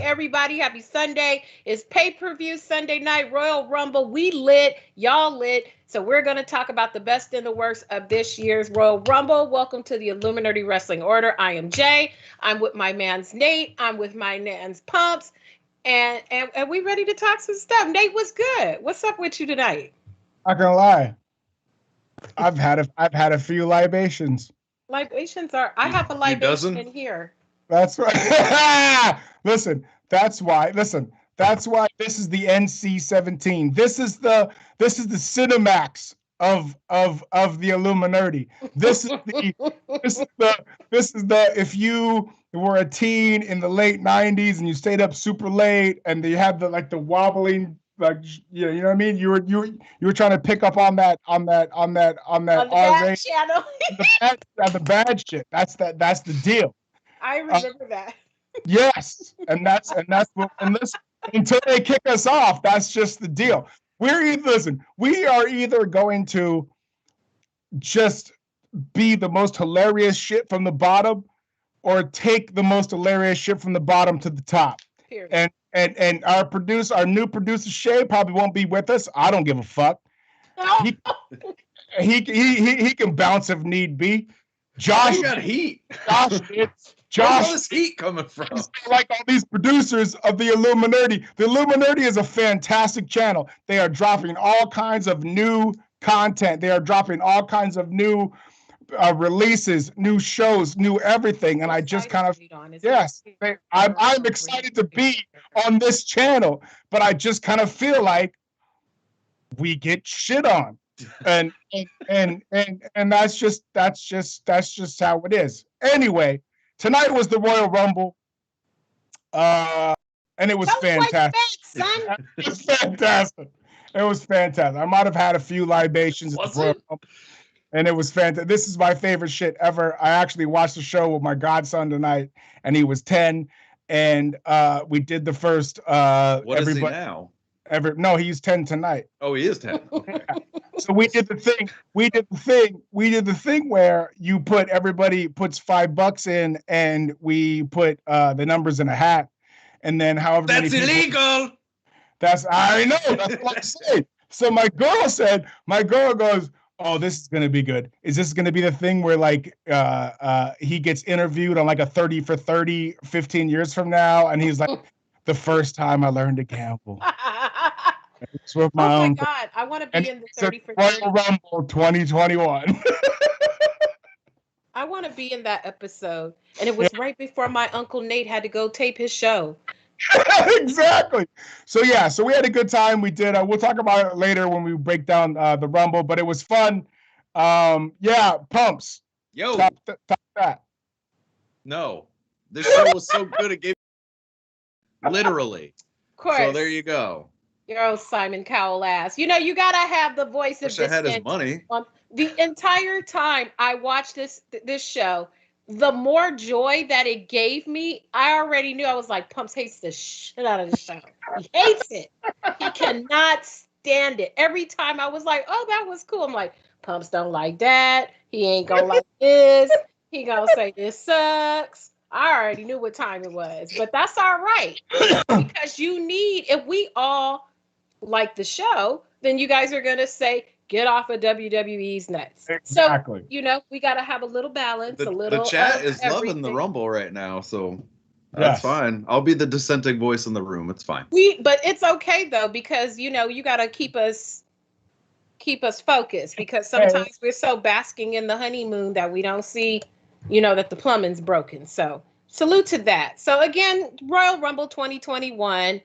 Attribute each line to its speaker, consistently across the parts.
Speaker 1: everybody. Happy Sunday. It's pay-per-view Sunday night, Royal Rumble. We lit, y'all lit. So we're going to talk about the best and the worst of this year's Royal Rumble. Welcome to the Illuminerdi Wrestling Order. I am Jay. I'm with my man's Nate. I'm with my man's Pumps. And we ready to talk some stuff. Nate, what's good? What's up with you tonight?
Speaker 2: Not gonna lie. I've had a few libations.
Speaker 1: Libations are. I have a libation in here.
Speaker 2: That's right. Listen, that's why this is the NC-17. This is the Cinemax of the Illuminerdi. This is the if you were a teen in the late 90s and you stayed up super late and you had the wobbling, like, you know what I mean? You were trying to pick up on that R-rated
Speaker 1: channel.
Speaker 2: the bad shit. That's the deal.
Speaker 1: I remember that.
Speaker 2: Yes, and that's what. And listen, until they kick us off, that's just the deal. We are either going to just be the most hilarious shit from the bottom, or take the most hilarious shit from the bottom to the top. Period. And our new producer Shay probably won't be with us. I don't give a fuck. He can bounce if need be.
Speaker 3: Josh got heat.
Speaker 2: Josh,
Speaker 3: where's all this heat coming from?
Speaker 2: Like all these producers of the Illuminerdi. The Illuminerdi is a fantastic channel. They are dropping all kinds of new content. They are dropping all kinds of new releases, new shows, new everything. And I just kind of, yes, I'm excited to be on this channel, but I just kind of feel like we get shit on. And that's just how it is. Anyway, tonight was the Royal Rumble, and it was fantastic. It was fantastic. It was fantastic. I might have had a few libations at the Royal Rumble, and it was fantastic. This is my favorite shit ever. I actually watched the show with my godson tonight, and he was 10, and we did the first.
Speaker 3: What is he now?
Speaker 2: No, he's 10 tonight.
Speaker 3: Oh, he is 10. Okay.
Speaker 2: So we did the thing. We did the thing where everybody puts $5 in, and we put the numbers in a hat, and then however
Speaker 3: that's
Speaker 2: many
Speaker 3: illegal.
Speaker 2: I know. That's what I'm saying. So my girl goes, "Oh, this is gonna be good. Is this gonna be the thing where like he gets interviewed on like a 30 for 30 15 years from now, and he's like, the first time I learned to gamble."
Speaker 1: Oh my God, I want to be in the 30 for 30.
Speaker 2: Royal Rumble 2021.
Speaker 1: I want to be in that episode. And it was right before my Uncle Nate had to go tape his show.
Speaker 2: Exactly. So we had a good time. We did. We'll talk about it later when we break down the Rumble, but it was fun. Pumps.
Speaker 3: Yo.
Speaker 2: Top that.
Speaker 3: No. This show was so good it gave literally.
Speaker 1: Of course.
Speaker 3: So there you go.
Speaker 1: Your old Simon Cowell ass. You know, you gotta have the voice of
Speaker 3: this. I had his money.
Speaker 1: The entire time I watched this show, the more joy that it gave me, I already knew. I was like, Pumps hates the shit out of the show. He hates it. He cannot stand it. Every time I was like, oh, that was cool. I'm like, Pumps don't like that. He ain't gonna like this. He gonna say this sucks. I already knew what time it was, but that's all right. Because if we all like the show, then you guys are gonna say, get off of WWE's nuts.
Speaker 2: Exactly.
Speaker 1: So, we got to have a little balance,
Speaker 3: the chat is loving the Rumble right now, so that's fine. I'll be the dissenting voice in the room. It's fine.
Speaker 1: But it's okay though, because you got to keep us focused, because sometimes we're so basking in the honeymoon that we don't see, that the plumbing's broken. So salute to that. So again, Royal Rumble 2021,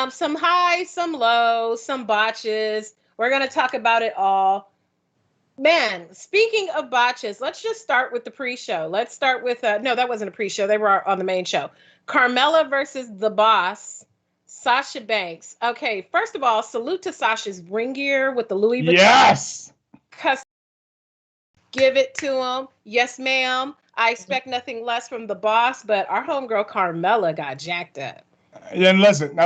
Speaker 1: some highs, some lows, some botches. We're going to talk about it all. Man, speaking of botches, let's just start with the pre-show. Let's start with, no, that wasn't a pre-show. They were on the main show. Carmella versus The Boss, Sasha Banks. Okay, first of all, salute to Sasha's ring gear with the Louis Vuitton.
Speaker 2: Yes!
Speaker 1: Give it to him. Yes, ma'am. I expect nothing less from The Boss, but our homegirl Carmella got jacked up.
Speaker 2: Yeah, and listen.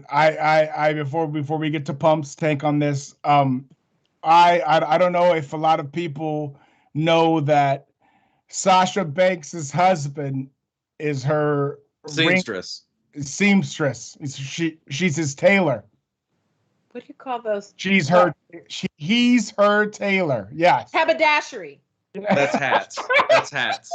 Speaker 2: I before we get to Pump's take on this, I don't know if a lot of people know that Sasha Banks' husband is her
Speaker 3: seamstress.
Speaker 2: seamstress. She's his tailor.
Speaker 1: What do you call those?
Speaker 2: He's her tailor. Yes.
Speaker 1: Haberdashery.
Speaker 3: That's hats. That's hats.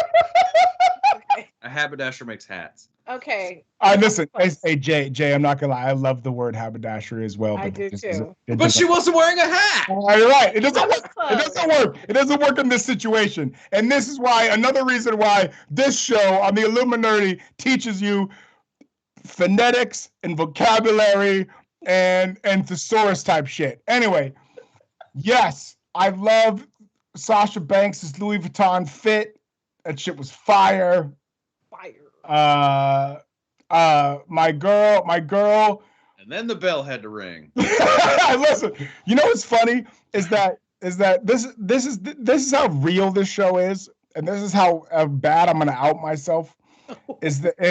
Speaker 1: Okay.
Speaker 3: A haberdasher makes hats.
Speaker 1: Okay.
Speaker 2: Listen, hey Jay, I'm not gonna lie. I love the word haberdashery as well.
Speaker 1: I do too.
Speaker 3: But she wasn't wearing a hat.
Speaker 2: You're right. It doesn't work. It doesn't work. It doesn't work in this situation. And this is why, another reason why this show on the Illuminerdi teaches you phonetics and vocabulary and thesaurus type shit. Anyway, yes, I love Sasha Banks' Louis Vuitton fit. That shit was fire. My girl.
Speaker 3: And then the bell had to ring.
Speaker 2: Listen, you know what's funny is that this is how real this show is, and this is how bad I'm gonna out myself. Is that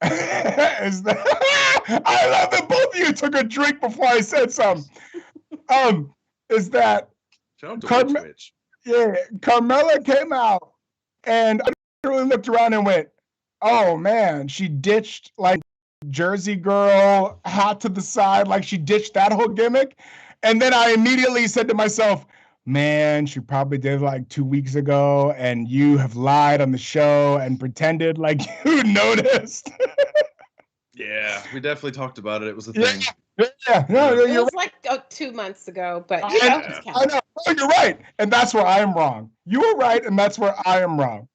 Speaker 2: I love that both of you took a drink before I said something. Is that Carmella came out and I really looked around and went, oh man, she ditched like Jersey girl, hat to the side, like she ditched that whole gimmick. And then I immediately said to myself, man, she probably did it like 2 weeks ago, and you have lied on the show and pretended like you noticed.
Speaker 3: Yeah, we definitely talked about it. It was a thing.
Speaker 2: Yeah, no,
Speaker 1: it was like 2 months ago, but
Speaker 2: I know. Oh, you're right, and that's where I am wrong. You were right, and that's where I am wrong.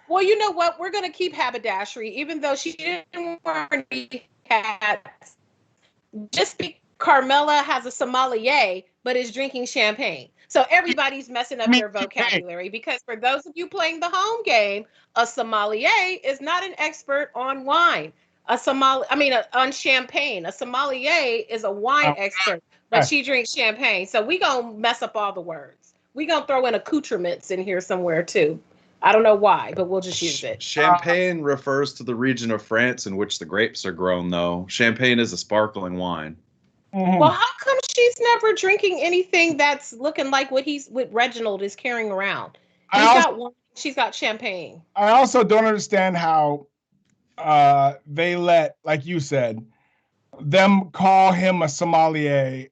Speaker 1: Well, you know what? We're going to keep haberdashery, even though she didn't wear any hats. Just because Carmella has a sommelier, but is drinking champagne. So everybody's messing up their vocabulary, because for those of you playing the home game, a sommelier is not an expert on wine. On champagne. A sommelier is a wine expert, but she drinks champagne. So we going to mess up all the words. We going to throw in accoutrements in here somewhere too. I don't know why, but we'll just use it.
Speaker 3: Champagne refers to the region of France in which the grapes are grown, though. Champagne is a sparkling wine.
Speaker 2: Mm-hmm.
Speaker 1: Well, how come she's never drinking anything that's looking like what Reginald is carrying around? Got wine, she's got champagne.
Speaker 2: I also don't understand how they let, like you said, them call him a sommelier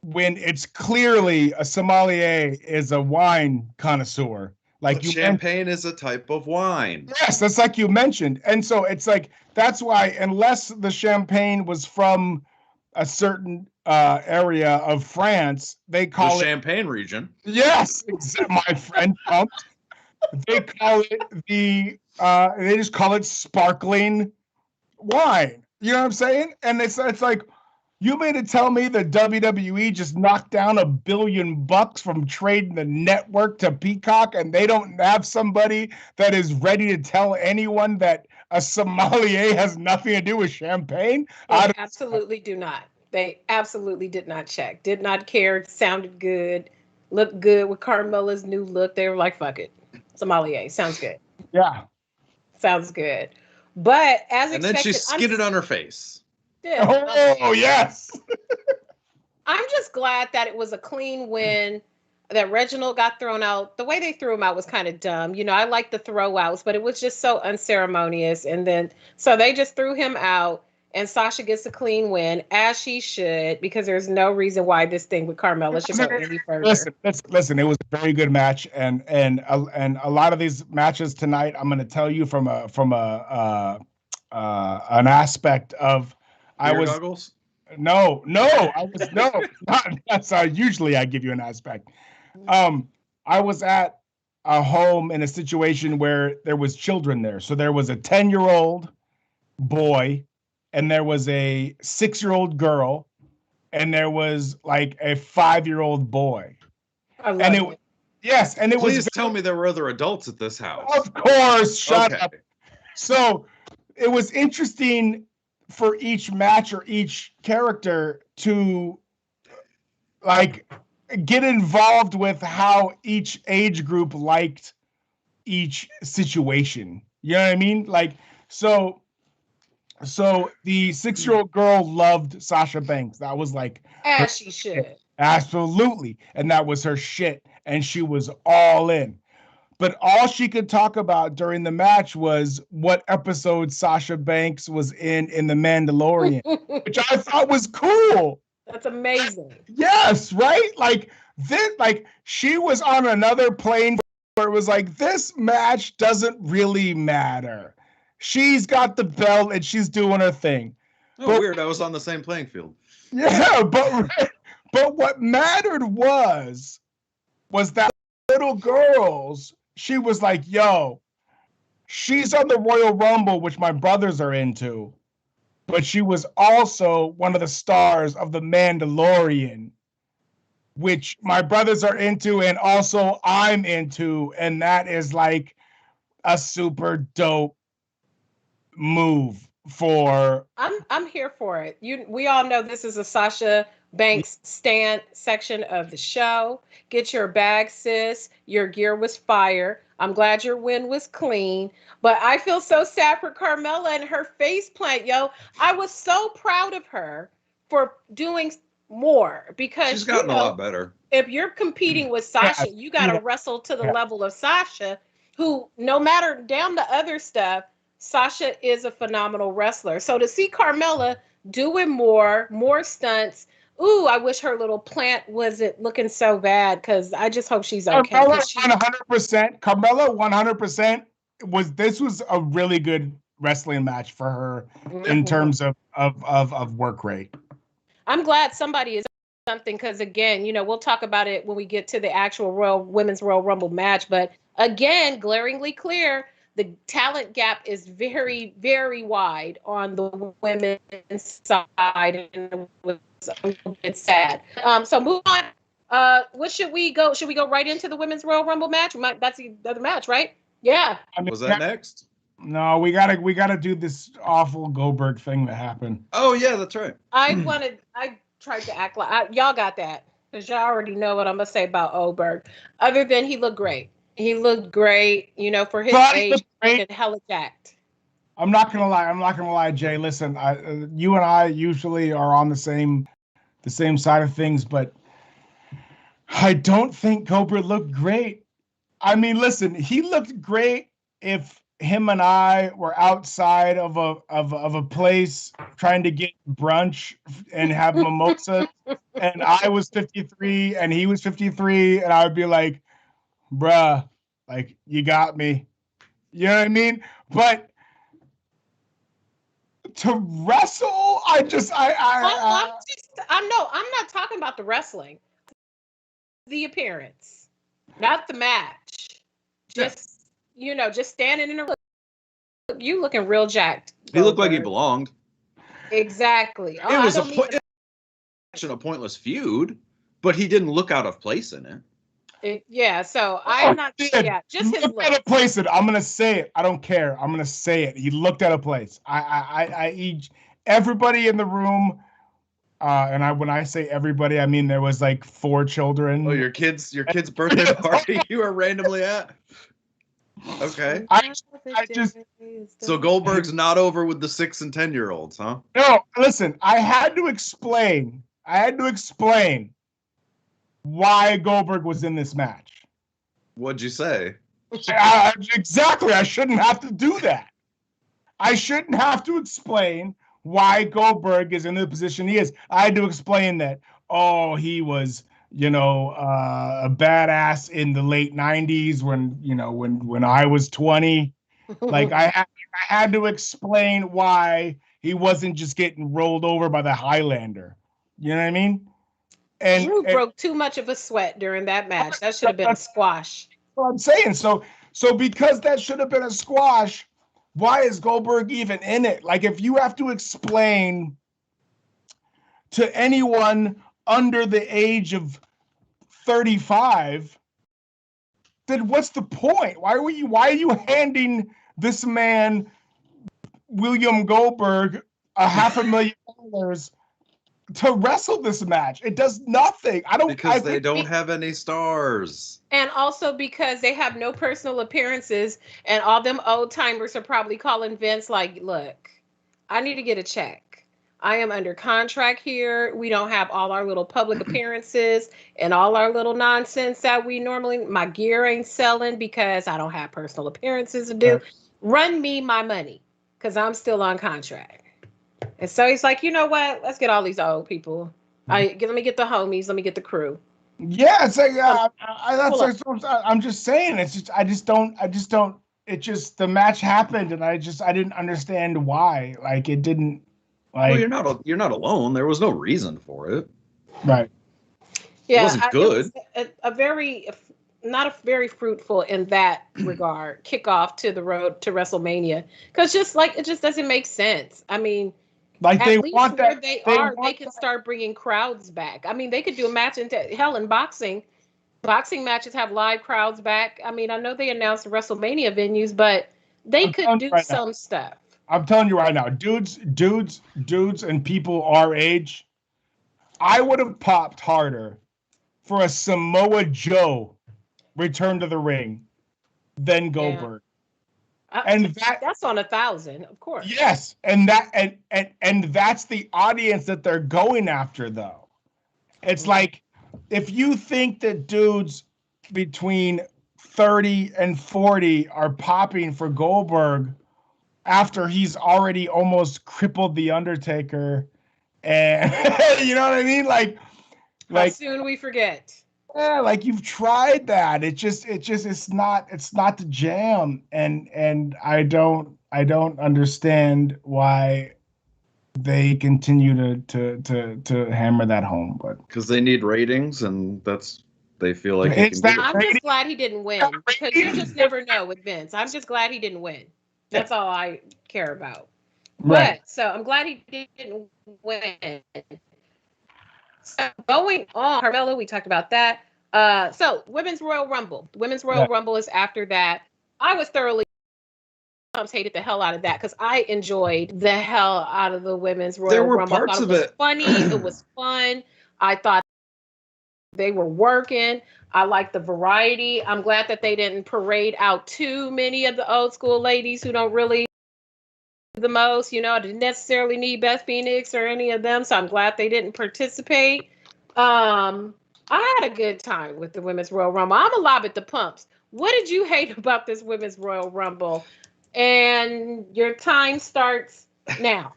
Speaker 2: when it's clearly a sommelier is a wine connoisseur. Like
Speaker 3: champagne is a type of wine.
Speaker 2: Yes, that's like you mentioned. And so it's like, that's why, unless the champagne was from a certain area of France, they call
Speaker 3: it the Champagne region.
Speaker 2: Yes, my friend. They call it they just call it sparkling wine. You know what I'm saying? And it's like, you mean to tell me that WWE just knocked down $1 billion from trading the network to Peacock, and they don't have somebody that is ready to tell anyone that a sommelier has nothing to do with champagne?
Speaker 1: They absolutely do not. They absolutely did not check. Did not care. Sounded good. Looked good with Carmella's new look. They were like, fuck it. Sommelier. Sounds good.
Speaker 2: Yeah.
Speaker 1: Sounds good. But as
Speaker 3: expected... And
Speaker 1: then
Speaker 3: she skidded on her face.
Speaker 2: Oh, yes.
Speaker 1: I'm just glad that it was a clean win, that Reginald got thrown out. The way they threw him out was kind of dumb. You know, I like the throwouts, but it was just so unceremonious. And then, so they just threw him out, and Sasha gets a clean win, as she should, because there's no reason why this thing with Carmella should go any further.
Speaker 2: Listen, it was a very good match, and a lot of these matches tonight, I'm going to tell you from an aspect of,
Speaker 3: goggles?
Speaker 2: No, that's usually I give you an aspect. I was at a home in a situation where there was children there. So there was a 10-year-old boy, and there was a 6-year-old girl, and there was like a 5-year-old boy. Yes, and it was.
Speaker 3: Please tell me there were other adults at this house.
Speaker 2: Of course, shut up. So it was interesting for each match or each character to like get involved with how each age group liked each situation. You know what I mean? Like, so the 6-year-old girl loved Sasha Banks. That was like,
Speaker 1: as she should.
Speaker 2: Absolutely. And that was her shit. And she was all in. but all she could talk about during the match was what episode Sasha Banks was in The Mandalorian, which I thought was cool.
Speaker 1: That's amazing.
Speaker 2: Yes, right? Like this, like she was on another plane where it was like, this match doesn't really matter. She's got the belt and she's doing her thing.
Speaker 3: Oh, but, weird. I was on the same playing field.
Speaker 2: Yeah, but what mattered was that little girls, she was like, yo, she's on the Royal Rumble, which my brothers are into, but she was also one of the stars of The Mandalorian, which my brothers are into and also I'm into, and that is like a super dope move for.
Speaker 1: I'm here for it. We all know this is a Sasha Banks stand section of the show. Get your bag, sis. Your gear was fire. I'm glad your win was clean. But I feel so sad for Carmella and her face plant, yo. I was so proud of her for doing more because
Speaker 3: she's gotten a lot better.
Speaker 1: If you're competing with Sasha, you got to wrestle to the level of Sasha, who, no matter down the other stuff, Sasha is a phenomenal wrestler. So to see Carmella doing more stunts. Ooh, I wish her little plant wasn't looking so bad because I just hope she's okay.
Speaker 2: Carmella 100%. Carmella 100% this was a really good wrestling match for her in terms of work rate.
Speaker 1: I'm glad somebody is something because again, we'll talk about it when we get to the actual Women's Royal Rumble match. But again, glaringly clear, the talent gap is very, very wide on the women's side, and it's sad. So move on. What should we go? Should we go right into the Women's Royal Rumble match? That's the other match, right? Yeah.
Speaker 3: Was that next?
Speaker 2: No, we gotta do this awful Goldberg thing that happened.
Speaker 3: Oh yeah, that's right.
Speaker 1: I tried to act like y'all got that because y'all already know what I'm gonna say about Goldberg. Other than he looked great. He looked great, for his age, and hella jacked.
Speaker 2: I'm not gonna lie, Jay. Listen, you and I usually are on the same side of things, but I don't think Goldberg looked great. I mean, listen, he looked great if him and I were outside of a place trying to get brunch and have mimosas, and I was 53 and he was 53, and I would be like, bruh, like, you got me. You know what I mean? But to wrestle, I'm
Speaker 1: not talking about the wrestling. The appearance, not the match. Just just standing in a you looking real jacked.
Speaker 3: He looked like he belonged.
Speaker 1: Exactly.
Speaker 3: It was a pointless feud, but he didn't look out of place in it.
Speaker 1: So I'm not. Yeah, just his look.
Speaker 2: Out of place. I'm gonna say it. I don't care. I'm gonna say it. He looked out of place. Everybody in the room, and when I say everybody, I mean there was like 4 children.
Speaker 3: Oh, your kid's birthday party you were randomly at. Okay. So Goldberg's not over with the 6 and 10-year-olds, huh?
Speaker 2: No, listen. I had to explain why Goldberg was in this match.
Speaker 3: What'd you say?
Speaker 2: Exactly. I shouldn't have to do that. I shouldn't have to explain why Goldberg is in the position he is. I had to explain that, he was, a badass in the late 90s when I was 20. Like I had to explain why he wasn't just getting rolled over by the Highlander. You know what I mean? And
Speaker 1: Drew broke too much of a sweat during that match. That should have been a squash.
Speaker 2: What I'm saying. So because that should have been a squash, why is Goldberg even in it? Like, if you have to explain to anyone under the age of 35, then what's the point? Why are you handing this man, William Goldberg, $500,000 to wrestle this match? It does nothing.
Speaker 3: Because they don't have any stars.
Speaker 1: And also because they have no personal appearances, and all them old timers are probably calling Vince like, look, I need to get a check. I am under contract here. We don't have all our little public appearances and all our little nonsense that we normally, my gear ain't selling because I don't have personal appearances to do.
Speaker 2: Right.
Speaker 1: Run me my money because I'm still on contract. And so he's like, you know what? Let's get all these old people. Let me get the homies. Let me get the crew.
Speaker 2: Yeah, it's like I'm just saying. It's just I just don't. It just the match happened, and I didn't understand why. Like it didn't. Like
Speaker 3: you're not alone. There was no reason for it.
Speaker 2: Right.
Speaker 1: Yeah,
Speaker 3: it wasn't good.
Speaker 1: It was not a very fruitful in that regard kickoff to the road to WrestleMania, because it just doesn't make sense. I mean,
Speaker 2: like
Speaker 1: at
Speaker 2: they
Speaker 1: least
Speaker 2: want
Speaker 1: where
Speaker 2: that
Speaker 1: they can start bringing crowds back. I mean, they could do a match in boxing. Boxing matches have live crowds back. I mean, I know they announced WrestleMania venues, but they could do some stuff.
Speaker 2: I'm telling you right now, dudes, and people our age, I would have popped harder for a Samoa Joe return to the ring than Goldberg. And
Speaker 1: that's on 1,000, of course.
Speaker 2: Yes, and that's the audience that they're going after, though. It's like, if you think that dudes between 30 and 40 are popping for Goldberg after he's already almost crippled the Undertaker, and you know what I mean? Like
Speaker 1: how soon we forget.
Speaker 2: Yeah, like you've tried that. It's not the jam, and I don't understand why they continue to hammer that home, but
Speaker 3: because they need ratings, and they feel like
Speaker 1: I'm just glad he didn't win, because you just never know with Vince. I'm just glad he didn't win. That's all I care about.
Speaker 2: Right.
Speaker 1: But so I'm glad he didn't win. So going on, Carmelo, we talked about that. So Women's Royal Rumble. Women's Royal Rumble is after that. I was thoroughly hated the hell out of that because I enjoyed the hell out of the Women's Royal Rumble.
Speaker 3: There were parts of it
Speaker 1: funny. It was fun. I thought they were working. I liked the variety. I'm glad that they didn't parade out too many of the old school ladies who don't really the most, I didn't necessarily need Beth Phoenix or any of them, so I'm glad they didn't participate. I had a good time with the Women's Royal Rumble. I'm a lob at the pumps. What did you hate about this Women's Royal Rumble? And your time starts now.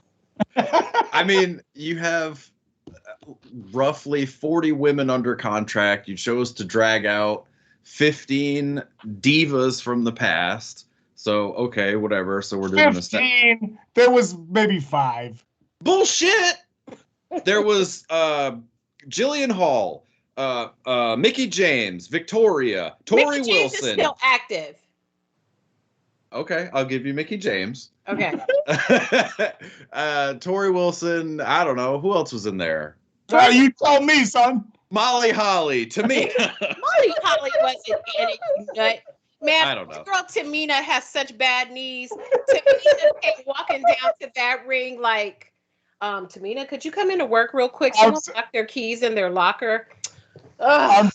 Speaker 3: I mean, you have roughly 40 women under contract. You chose to drag out 15 divas from the past. So, okay, whatever. So we're doing
Speaker 2: 15. There was maybe 5.
Speaker 3: Bullshit. There was Jillian Hall, Mickie James, Victoria, Tori
Speaker 1: Mickie
Speaker 3: Wilson.
Speaker 1: James is still active.
Speaker 3: Okay, I'll give you Mickie James.
Speaker 1: Okay.
Speaker 3: Tori Wilson. I don't know who else was in there.
Speaker 2: You tell me, son.
Speaker 3: Molly Holly, Tamina.
Speaker 1: Molly Holly wasn't in it, you nut. Man,
Speaker 3: I don't know.
Speaker 1: Girl Tamina has such bad knees. Tamina came walking down to that ring like, Tamina, could you come into work real quick? Someone left their keys in their locker.
Speaker 2: I'm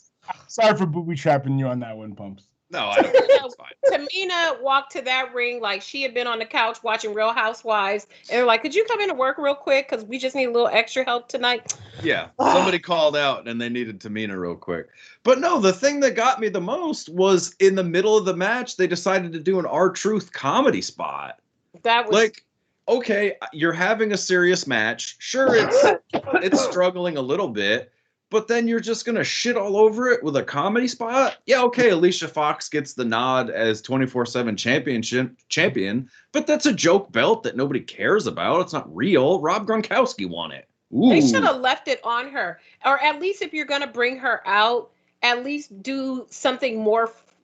Speaker 2: sorry for booby trapping you on that one, Pumps.
Speaker 3: No, I don't think that's fine.
Speaker 1: Tamina walked to that ring like she had been on the couch watching Real Housewives. And they're like, could you come into work real quick? Because we just need a little extra help tonight.
Speaker 3: Yeah, somebody called out and they needed Tamina real quick. But no, the thing that got me the most was in the middle of the match, they decided to do an R-Truth comedy spot.
Speaker 1: That was
Speaker 3: like, okay, you're having a serious match. Sure, it's struggling a little bit. But then you're just going to shit all over it with a comedy spot? Yeah, okay, Alicia Fox gets the nod as 24/7 champion, but that's a joke belt that nobody cares about. It's not real. Rob Gronkowski won it. Ooh.
Speaker 1: They should have left it on her. Or at least if you're going to bring her out, at least do something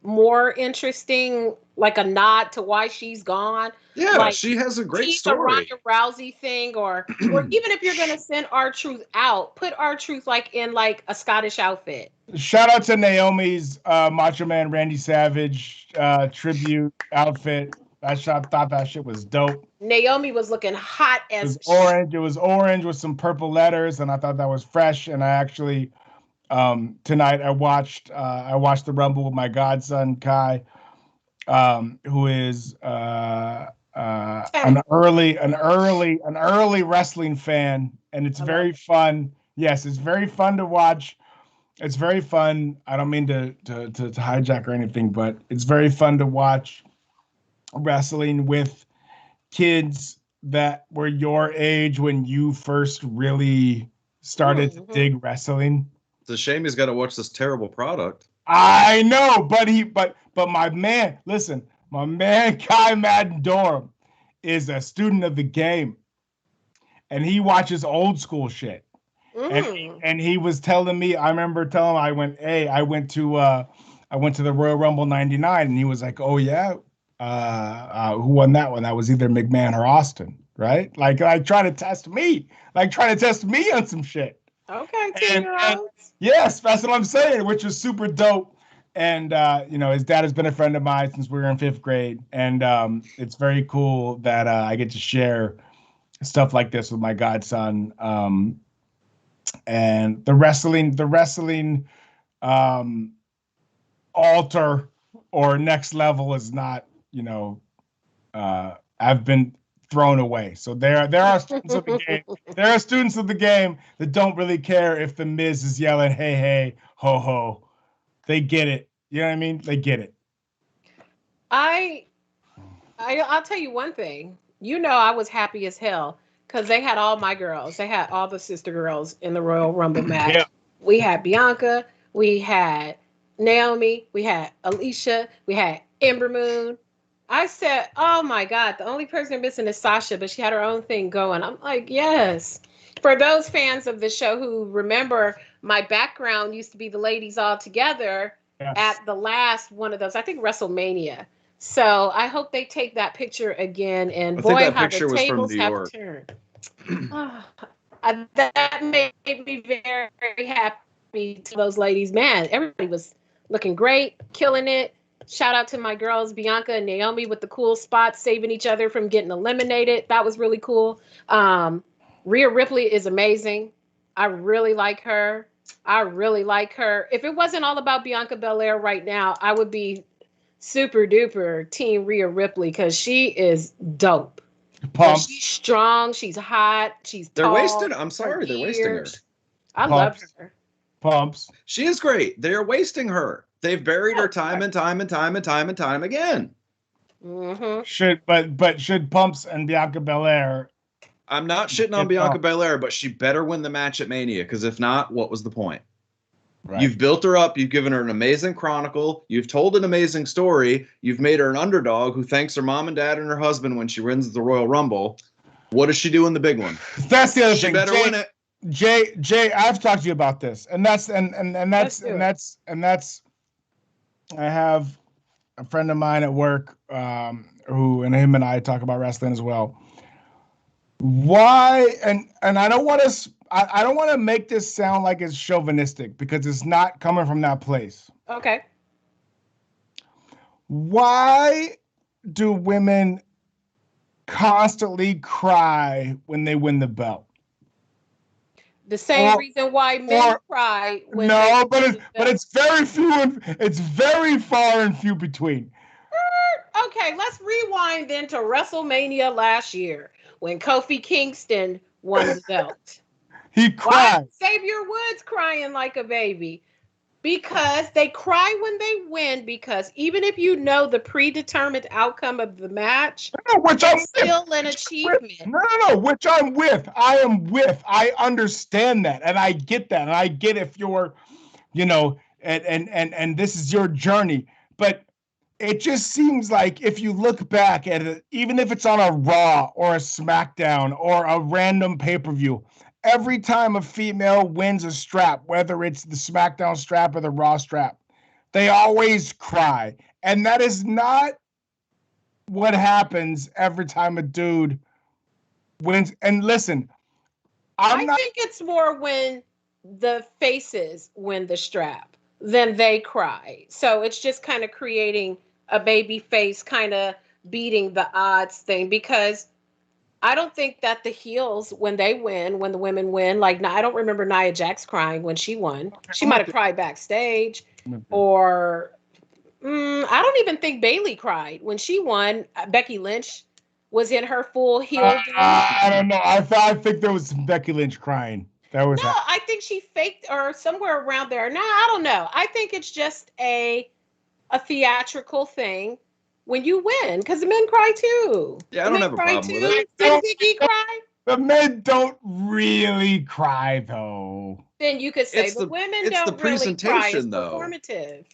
Speaker 1: more interesting, like a nod to why she's gone.
Speaker 3: Yeah,
Speaker 1: like,
Speaker 3: she has a great story.
Speaker 1: A Ronda Rousey thing, or even if you're gonna send R-Truth out, put R-Truth like in like a Scottish outfit.
Speaker 2: Shout out to Naomi's Macho Man Randy Savage tribute outfit. I thought that shit was dope.
Speaker 1: Naomi was looking hot as
Speaker 2: orange. It was orange with some purple letters, and I thought that was fresh. And I actually tonight I watched the Rumble with my godson Kai. Who is an early wrestling fan, and it's very fun. Yes, it's very fun to watch. It's very fun. I don't mean to hijack or anything, but it's very fun to watch wrestling with kids that were your age when you first really started to dig wrestling.
Speaker 3: It's a shame he's got to watch this terrible product.
Speaker 2: I know, but my man, listen, my man Kai Madden Dorm is a student of the game, and he watches old school shit. And he was telling me, I remember telling him, I went to the Royal Rumble '99, and he was like, oh yeah, who won that one? That was either McMahon or Austin, right? Like trying to test me on some shit.
Speaker 1: Okay, 10-year-olds.
Speaker 2: Yes, that's what I'm saying, which is super dope. And his dad has been a friend of mine since we were in 5th grade, and it's very cool that I get to share stuff like this with my godson. And the wrestling altar or next level is not, I've been thrown away. So there are students of the game. There are students of the game that don't really care if the Miz is yelling, hey, hey, ho, ho. They get it. You know what I mean? They get it.
Speaker 1: I'll tell you one thing. I was happy as hell because they had all my girls. They had all the sister girls in the Royal Rumble match.
Speaker 2: Yeah.
Speaker 1: We had Bianca. We had Naomi. We had Alicia. We had Ember Moon. I said, oh my God, the only person missing is Sasha, but she had her own thing going. I'm like, yes. For those fans of the show who remember, my background used to be the ladies all together at the last one of those, I think WrestleMania. So I hope they take that picture again. And boy, how the tables have turned. That made me very, very happy to those ladies. Man, everybody was looking great, killing it. Shout out to my girls, Bianca and Naomi, with the cool spots, saving each other from getting eliminated. That was really cool. Rhea Ripley is amazing. I really like her. If it wasn't all about Bianca Belair right now, I would be super duper team Rhea Ripley because she is dope. She's strong. She's hot. She's tall.
Speaker 3: They're wasting. I'm sorry, they're wasting her.
Speaker 1: I love her.
Speaker 2: Pumps.
Speaker 3: She is great. They're wasting her. They've buried her time and time again.
Speaker 1: Mm-hmm.
Speaker 2: Should Pumps and Bianca Belair?
Speaker 3: I'm not shitting on Bianca Belair, but she better win the match at Mania, because if not, what was the point? Right. You've built her up. You've given her an amazing chronicle. You've told an amazing story. You've made her an underdog who thanks her mom and dad and her husband when she wins the Royal Rumble. What does she do in the big one?
Speaker 2: That's the other thing.
Speaker 3: She better win it.
Speaker 2: Jay, I've talked to you about this, and that's I have a friend of mine at work who, and him and I talk about wrestling as well. Why? And I don't want to make this sound like it's chauvinistic, because it's not coming from that place.
Speaker 1: Okay.
Speaker 2: Why do women constantly cry when they win the belt?
Speaker 1: The same reason why men cry when
Speaker 2: but it's very few it's very far and few between.
Speaker 1: Okay, let's rewind then to WrestleMania last year when Kofi Kingston won the belt.
Speaker 2: He cried.
Speaker 1: Xavier Woods crying like a baby. Because they cry when they win, because even if you know the predetermined outcome of the match, it's still an achievement.
Speaker 2: No, which I'm with. I understand that, and I get that, and I get if you're, and this is your journey. But it just seems like if you look back at it, even if it's on a Raw or a SmackDown or a random pay-per-view, every time a female wins a strap, whether it's the SmackDown strap or the Raw strap, they always cry. And that is not what happens every time a dude wins. And listen,
Speaker 1: I think it's more when the faces win the strap than they cry. So it's just kind of creating a baby face kind of beating the odds thing, because I don't think that the heels, when the women win, like, I don't remember Nia Jax crying when she won. She might have cried backstage, or I don't even think Bayley cried when she won. Becky Lynch, was in her full heel.
Speaker 2: I don't know. I think there was some Becky Lynch crying. That was.
Speaker 1: No, I think she faked or somewhere around there. No, I don't know. I think it's just a theatrical thing when you win, because the men cry too.
Speaker 3: Yeah, I
Speaker 1: the
Speaker 3: don't
Speaker 1: men
Speaker 3: have a
Speaker 1: cry
Speaker 3: problem
Speaker 1: too.
Speaker 3: with it.
Speaker 1: Did Vicky cry?
Speaker 2: The men don't really cry though.
Speaker 1: Then you could say
Speaker 3: It's
Speaker 1: the
Speaker 3: the-
Speaker 1: women
Speaker 3: it's the
Speaker 1: don't really cry. It's
Speaker 3: presentation, though.
Speaker 1: performative.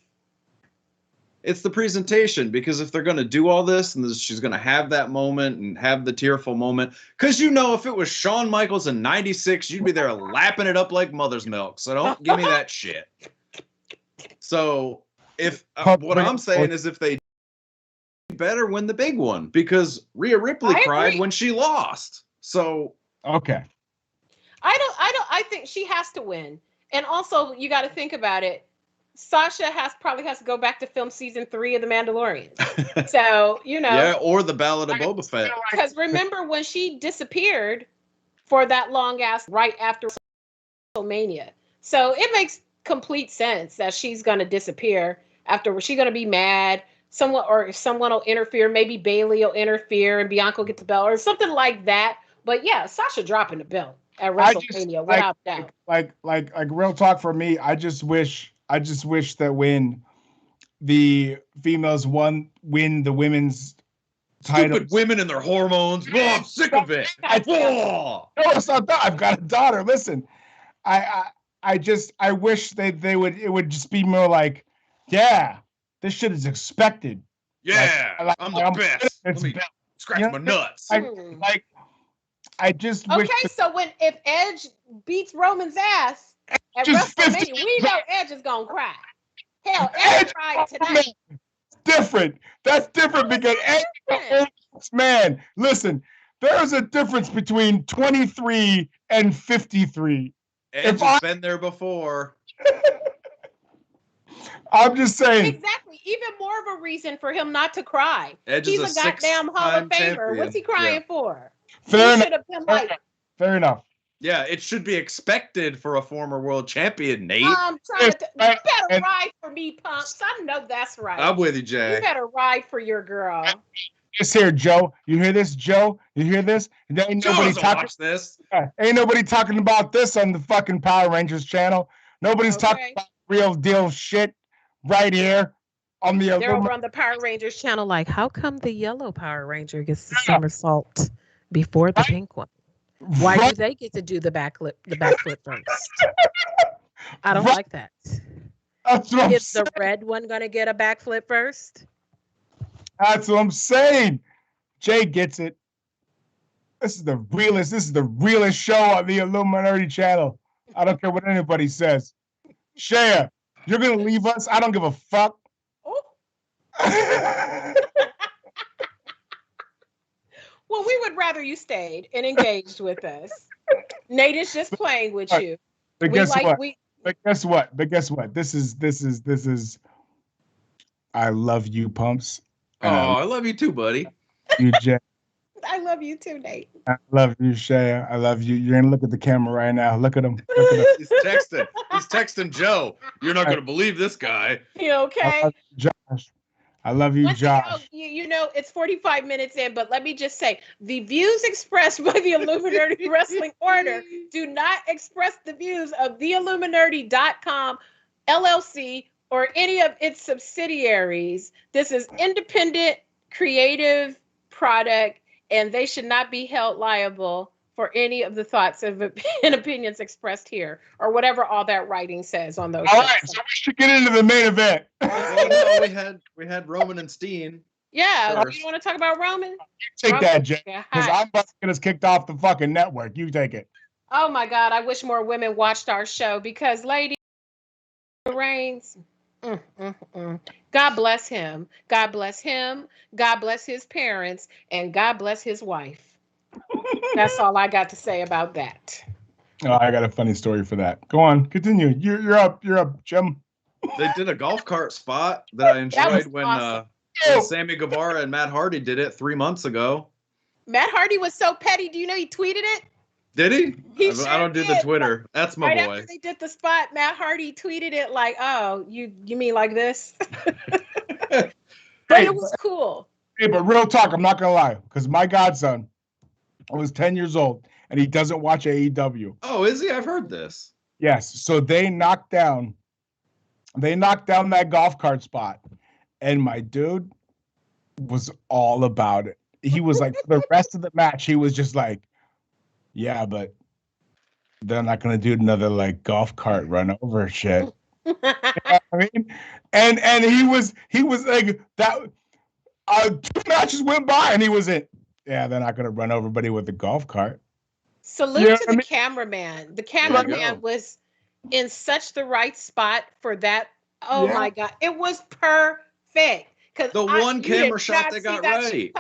Speaker 3: It's the presentation, because if they're going to do all this and she's going to have that moment and have the tearful moment, because if it was Shawn Michaels in '96, you'd be there lapping it up like mother's milk. So don't give me that shit. So if what I'm saying is, if they better win the big one, because Rhea Ripley cried when she lost. So
Speaker 2: okay.
Speaker 1: I think she has to win. And also you got to think about it. Sasha probably has to go back to film season 3 of The Mandalorian. So,
Speaker 3: Yeah, or the Ballad of Boba Fett.
Speaker 1: Because remember when she disappeared for that long ass right after WrestleMania. So it makes complete sense that she's going to disappear after. She's going to be mad. Someone will interfere. Maybe Bailey will interfere and Bianca will get the belt or something like that. But yeah, Sasha dropping the belt at WrestleMania without doubt.
Speaker 2: Like real talk for me. I just wish that when the females win the women's title.
Speaker 3: Stupid women and their hormones. Oh, I'm sick of it.
Speaker 2: No, it's not that. I've got a daughter. Listen, I wish it would just be more like, yeah, this shit is expected.
Speaker 3: Yeah, I'm the best. Let me scratch my nuts.
Speaker 2: I just wish.
Speaker 1: Okay, so if Edge beats Roman's ass at WrestleMania, we know Edge is gonna cry. Hell, Edge cried tonight.
Speaker 2: Different. That's different because Edge, man, listen, there is a difference between 23 and 53.
Speaker 3: Edge has been there before.
Speaker 2: I'm just saying.
Speaker 1: Exactly. Even more of a reason for him not to cry.
Speaker 3: Edge
Speaker 1: He's
Speaker 3: is
Speaker 1: a goddamn Hall of Famer.
Speaker 3: Champion.
Speaker 1: What's he crying for?
Speaker 2: Fair enough.
Speaker 3: Yeah, it should be expected for a former world champion, Nate.
Speaker 1: You better ride for me, Pumps. I know that's right.
Speaker 3: I'm with you, Jay.
Speaker 1: You better ride for your girl.
Speaker 2: This here, Joe. You hear this, Joe? You hear this? There ain't nobody talking.
Speaker 3: This.
Speaker 2: Ain't nobody talking about this on the fucking Power Rangers channel. Nobody's talking about real deal shit right here on the.
Speaker 1: They're over on the Power Rangers channel. Like, how come the yellow Power Ranger gets the somersault before the pink one? Why do they get to do the backflip first? I don't like that.
Speaker 2: That's what
Speaker 1: Is the red one gonna get a backflip first?
Speaker 2: That's what I'm saying. Jay gets it. This is the realest show on the Illuminerdi channel. I don't care what anybody says. Share. You're gonna leave us? I don't give a fuck.
Speaker 1: Well, we would rather you stayed and engaged with us. Nate is just playing with you.
Speaker 2: But guess what? This is. I love you, Pumps.
Speaker 3: I love you too, buddy.
Speaker 2: You, Jay.
Speaker 1: I love you too, Nate.
Speaker 2: I love you, Shay. I love you. You're gonna look at the camera right now. Look at him.
Speaker 3: He's texting. He's texting Joe. You're not gonna believe this guy.
Speaker 1: You okay?
Speaker 2: Josh. I love you, Josh.
Speaker 1: It's 45 minutes in, but let me just say, the views expressed by the Illuminerdi Wrestling Order do not express the views of theilluminerdi.com LLC or any of its subsidiaries. This is independent, creative product, and they should not be held liable for any of the thoughts and opinions expressed here, or whatever all that writing says on those.
Speaker 2: All right, so we should get into the main event.
Speaker 3: Well, we had Roman and Steen.
Speaker 1: Yeah, you want to talk about Roman?
Speaker 2: You take that, Jay, because I'm about to get us kicked off the fucking network. You take it.
Speaker 1: Oh my God, I wish more women watched our show because, lady Reigns, God bless him. God bless him. God bless his parents, and God bless his wife. That's all I got to say about that.
Speaker 2: Oh, I got a funny story for that. Go on, continue. You're up, Jim.
Speaker 3: They did a golf cart spot that I enjoyed when Sammy Guevara and Matt Hardy did it 3 months ago.
Speaker 1: Matt Hardy was so petty. Do you know he tweeted it?
Speaker 3: Did he? I don't do the
Speaker 1: did.
Speaker 3: Twitter. That's my
Speaker 1: right
Speaker 3: boy.
Speaker 1: After they did the spot, Matt Hardy tweeted it like, "Oh, you mean like this?" But it was cool.
Speaker 2: Hey, but real talk, I'm not gonna lie, because my godson was 10 years old and he doesn't watch AEW.
Speaker 3: Oh, is he? I've heard this.
Speaker 2: Yes, so they knocked down that golf cart spot, and my dude was all about it. He was like, for the rest of the match, he was just like, yeah, but they're not gonna do another like golf cart run over shit. You know what I mean? And he was like that. 2 matches went by and he was in. Yeah, they're not gonna run everybody with the golf cart.
Speaker 1: Salute
Speaker 2: You know
Speaker 1: to
Speaker 2: what I
Speaker 1: the
Speaker 2: mean?
Speaker 1: cameraman. The
Speaker 3: There you
Speaker 1: cameraman
Speaker 3: go.
Speaker 1: was in such the right spot for that. Oh
Speaker 2: Yeah.
Speaker 1: my God. It was perfect. Because
Speaker 3: The one camera shot they got right.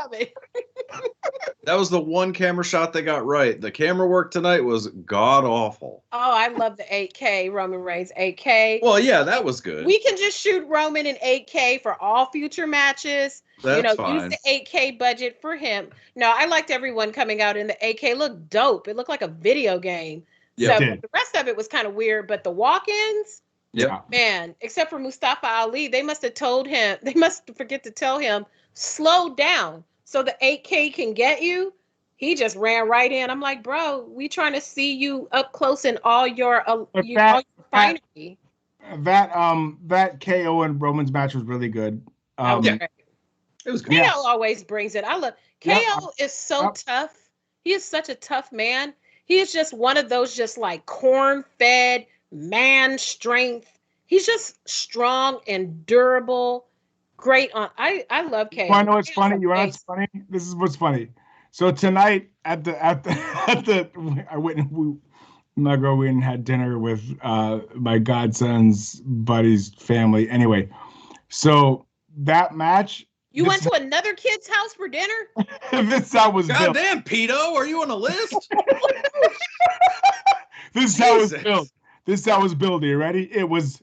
Speaker 3: That was the one camera shot they got right. The camera work tonight was god awful.
Speaker 1: Oh, I love the 8K, Roman Reigns 8K.
Speaker 3: Well, yeah, that was good.
Speaker 1: We can just shoot Roman in 8K for all future matches.
Speaker 3: That's
Speaker 1: Use
Speaker 3: fine.
Speaker 1: the 8K budget for him. No, I liked everyone coming out in the 8K. It looked dope. It looked like a video game.
Speaker 3: Yeah,
Speaker 1: So the rest of it was kind of weird, but the walk-ins,
Speaker 3: Yep.
Speaker 1: man, except for Mustafa Ali, they must forget to tell him, slow down so the 8K can get you. He just ran right in. I'm like, bro, we trying to see you up close in all your finery.
Speaker 2: That KO and Roman's match was really good.
Speaker 3: Yeah. It was good.
Speaker 1: KO
Speaker 2: Yes.
Speaker 1: always brings it. I love
Speaker 2: Yep.
Speaker 1: KO is so tough. He is such a tough man. He is just one of those just like corn-fed man strength. He's just strong and durable. Great on. I love KO.
Speaker 2: You wanna know what's funny? You wanna know what's funny? This is what's funny. So tonight at the I went and my girl went and had dinner with my godson's buddy's family. Anyway, so that match.
Speaker 1: You went to another kid's house for dinner?
Speaker 2: This how was built.
Speaker 3: Goddamn, Pito, are you on a list?
Speaker 2: This is how it was built. This is how it was built. Are you ready? It was